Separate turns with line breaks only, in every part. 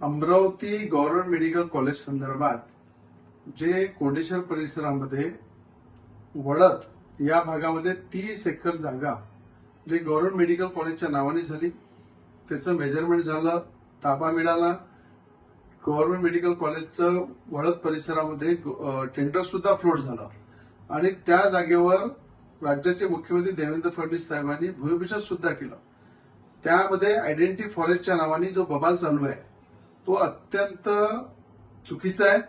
Amravati government medical college संदर्भात जे कोंडेश्वर परिसरामध्ये वडद या भागामध्ये 30 एकर जागा जे गव्हर्नमेंट मेडिकल कॉलेजच्या नावाने झाली, त्याचं मेजरमेंट झालं, ताबा मिळाला. गव्हर्नमेंट मेडिकल कॉलेजचं वडद परिसरामध्ये टेंडर सुद्धा फ्लोट झालं आणि त्या जागेवर राज्याचे मुख्यमंत्री देवेंद्र फडणवीस साहेबांनी भूमिपूजन सुद्धा केलं. त्यामध्ये आयडेंटिटी फॉरेस्टच्या नावाने जो बबाल चालू आहे तो अत्यंत चुकीचा आहे.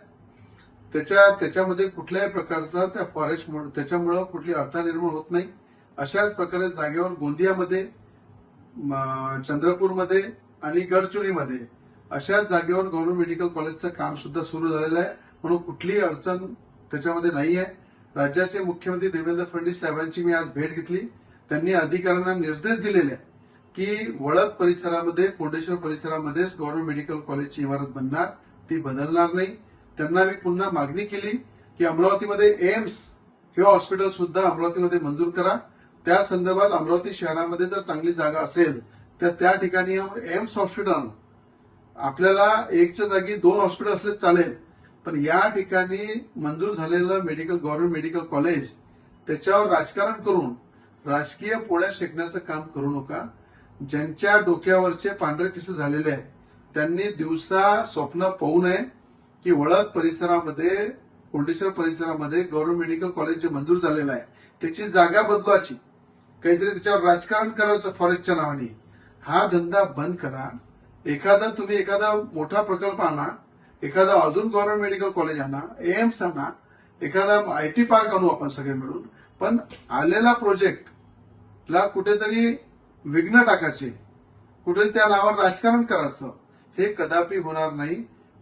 त्याच्यामध्ये कुठल्याही प्रकारचा त्या फॉरेस्ट त्याच्यामुळे कुठली अडथळा निर्माण होत नाही. अशाच प्रकारे जागेवर गोंदियामध्ये, चंद्रपूरमध्ये आणि गडचिरोलीमध्ये अशाच जागेवर गव्हर्नमेंट मेडिकल कॉलेजचं काम सुद्धा सुरू झालेलं आहे, म्हणून कुठलीही अडचण त्याच्यामध्ये नाही आहे. राज्याचे मुख्यमंत्री देवेंद्र फडणवीस साहेबांची मी आज भेट घेतली. त्यांनी अधिकाऱ्यांना निर्देश दिलेले आहे की वडद परिसरामध्ये, कोंडेश्वर परिसरामध्येच गव्हर्नमेंट मेडिकल कॉलेजची इमारत बनणार, ती बदलणार नाही. त्यांना मी पुन्हा मागणी केली की अमरावतीमध्ये एम्स हे हॉस्पिटल सुद्धा अमरावतीमध्ये मंजूर करा. त्या संदर्भात अमरावती शहरामध्ये जर चांगली जागा असेल तर त्या ठिकाणी एम्स हॉस्पिटल, आपल्याला एकच्या जागी 2 हॉस्पिटल असले चालेल, पण या ठिकाणी मंजूर झालेलं गव्हर्नमेंट मेडिकल कॉलेज त्याच्यावर राजकारण करून राजकीय पोळ्या शेकण्याचं काम करू नका. ज्यांच्या डोक्यावरचे पांढरे केस झालेले आहे त्यांनी दिवसा स्वप्न पाहू नये की वडद परिसरामध्ये, कोंडेश्वर परिसरामध्ये गव्हर्नमेंट मेडिकल कॉलेज जे मंजूर झालेलं आहे त्याची जागा बदलायची, काहीतरी त्याच्यावर राजकारण करायचं फॉरेस्टच्या नावाने. हा धंदा बंद करा. तुम्ही एखादा मोठा प्रकल्प आणा, एखादा अजून गव्हर्नमेंट मेडिकल कॉलेज आणा, एम्स आणा, एखादा आयटी पार्क आणू आपण सगळे मिळून, पण आलेला प्रोजेक्टला कुठेतरी विघ्न टाकायचे, कुठेतरी त्या नावावर राजकारण करायचं, हे कदापि होणार नाही.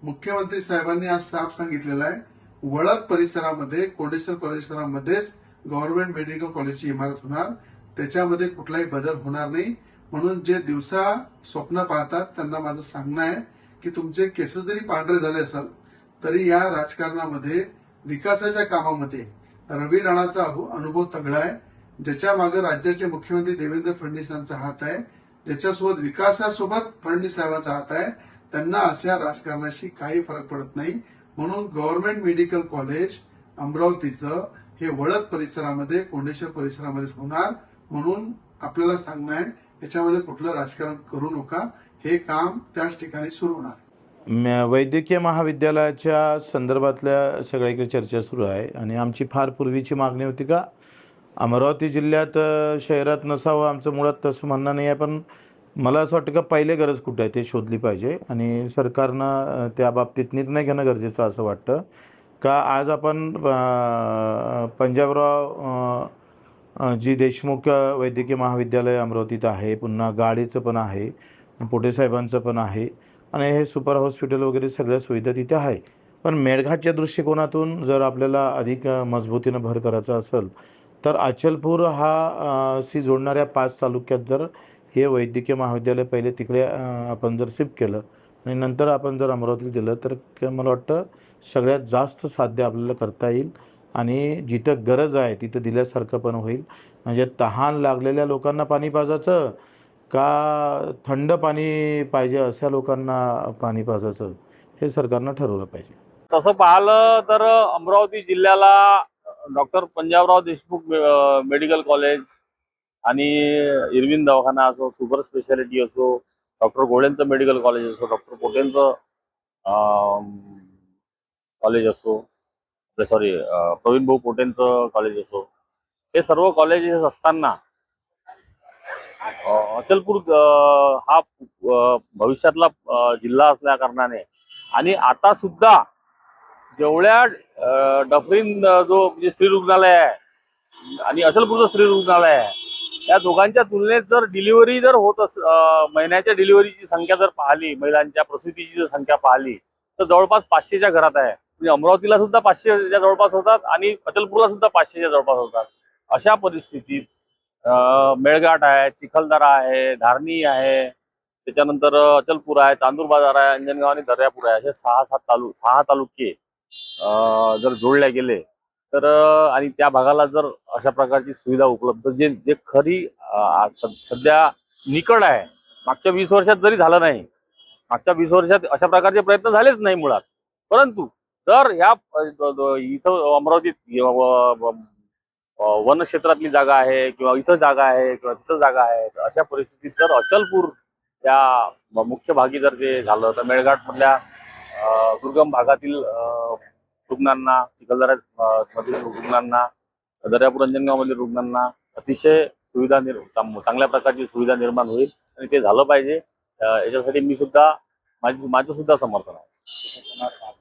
मुख्यमंत्री साहेबांनी आज साफ सांगितलेलं आहे, वडद परिसरामध्ये, कोंडेश्वर परिसरामध्येच गव्हर्नमेंट मेडिकल कॉलेजची इमारत होणार, त्याच्यामध्ये कुठलाही बदल होणार नाही. म्हणून जे दिवसा स्वप्न पाहतात त्यांना माझं सांगणं आहे की तुमचे केसेस जरी पांढरे झाले असेल तरी या राजकारणामध्ये, विकासाच्या कामामध्ये रवी राणाचा अनुभव तगडा आहे. ज्याच्या मागे राज्याचे मुख्यमंत्री देवेंद्र फडणवीस यांचा हात आहे, ज्याच्यासोबत विकासासोबत फडणवीस साहेबांचा हात आहे, त्यांना अशा राजकारणाशी काही फरक पडत नाही. म्हणून गव्हर्नमेंट मेडिकल कॉलेज अमरावतीचं हे वडद परिसरामध्ये, कोंडेश्वर परिसरामध्ये होणार. म्हणून आपल्याला सांगणं आहे, याच्यामध्ये कुठलं राजकारण करू नका. हे काम त्याच ठिकाणी सुरू होणार.
वैद्यकीय महाविद्यालयाच्या संदर्भातल्या सगळीकडे चर्चा सुरू आहे आणि आमची फार पूर्वीची मागणी होती का अमरावती जिल्ह्यात, शहरात नसावं. आमचं मुळात तसं म्हणणं नाही आहे, पण मला असं वाटतं का पहिले गरज कुठं आहे ते शोधली पाहिजे आणि सरकारनं त्या बाबतीत निर्णय घेणं गरजेचं असं वाटतं. का आज आपण पंजाबराव जी देशमुख वैद्यकीय महाविद्यालय अमरावतीत आहे, पुन्हा गाडीचं पण आहे, पोटे साहेबांचं पण आहे आणि हे सुपर हॉस्पिटल वगैरे सगळ्या सुविधा तिथे आहे. पण मेळघाटच्या दृष्टिकोनातून जर आपल्याला अधिक मजबूतीनं भर करायचा असेल तर अचलपूर हा शी जोडणाऱ्या 5 तालुक्यात जर हे वैद्यकीय महाविद्यालय पहिले तिकडे आपण जर शिफ्ट केलं आणि नंतर आपण जर अमरावतीत दिलं तर मला वाटतं सगळ्यात जास्त साध्य आपल्याला करता येईल आणि जिथं गरज आहे तिथं दिल्यासारखं पण होईल. म्हणजे तहान लागलेल्या लोकांना पाणी पाजायचं का थंड पाणी पाहिजे अशा लोकांना पाणी पाजायचं, हे सरकारनं ठरवलं पाहिजे.
तसं पाहिलं तर अमरावती जिल्ह्याला doctor Panjabrao Deshmukh medical college आणि इरविन दवाखाना असो, सुपर स्पेशालिटी असो, डॉक्टर गोळेंचं मेडिकल कॉलेज असो, डॉक्टर पोटेंचं कॉलेज असो, प्रवीण भाऊ पोटेंचं कॉलेज असो, हे सर्व कॉलेजेस असताना अचलपूर हा भविष्यातला जिल्हा असल्या कारणाने आणि आता सुद्धा जेवढ्या डफरीन जो म्हणजे स्त्री रुग्णालय आहे आणि अचलपूरचं स्त्री रुग्णालय आहे, या दोघांच्या तुलनेत जर डिलिव्हरी जर होत महिन्याच्या डिलिव्हरीची संख्या जर पाहिली, महिलांच्या प्रसूतीची जर संख्या पाहिली तर जवळपास 500च्या घरात आहे. म्हणजे अमरावतीला सुद्धा 500च्या जवळपास होतात आणि अचलपूरला सुद्धा 500च्या जवळपास होतात. अशा परिस्थितीत मेळघाट आहे, चिखलदरा आहे, धारणी आहे, त्याच्यानंतर अचलपूर आहे, चांदूर बाजार आहे, अंजनगाव आणि दर्यापूर आहे, असे 6 तालुके जर जोडले गेले तर आणि त्या भागाला जर अशा प्रकारची सुविधा उपलब्ध जे खरी सध्या निकड आहे, मागच्या 20 वर्षात जरी झालं नाही मागच्या 20 वर्षात अशा प्रकारचे प्रयत्न झालेच नाही मुळात. परंतु जर ह्या इथं अमरावतीत वन क्षेत्रातली जागा आहे किंवा इथं जागा आहे किंवा तिथं जागा आहे, तर अशा परिस्थितीत जर अचलपूर त्या मुख्य भागी जर ते झालं तर मेळघाट मधल्या दुर्गम भागातील रुग्णांना, चिखलदरा मधील रुग्णांना, दर्यापूर अंजनगाव मधील रुग्णांना अतिशय सुविधा चांगल्या प्रकारची सुविधा निर्माण होईल आणि ते झालं पाहिजे. याच्यासाठी मी सुद्धा माझं सुद्धा समर्थन आहे.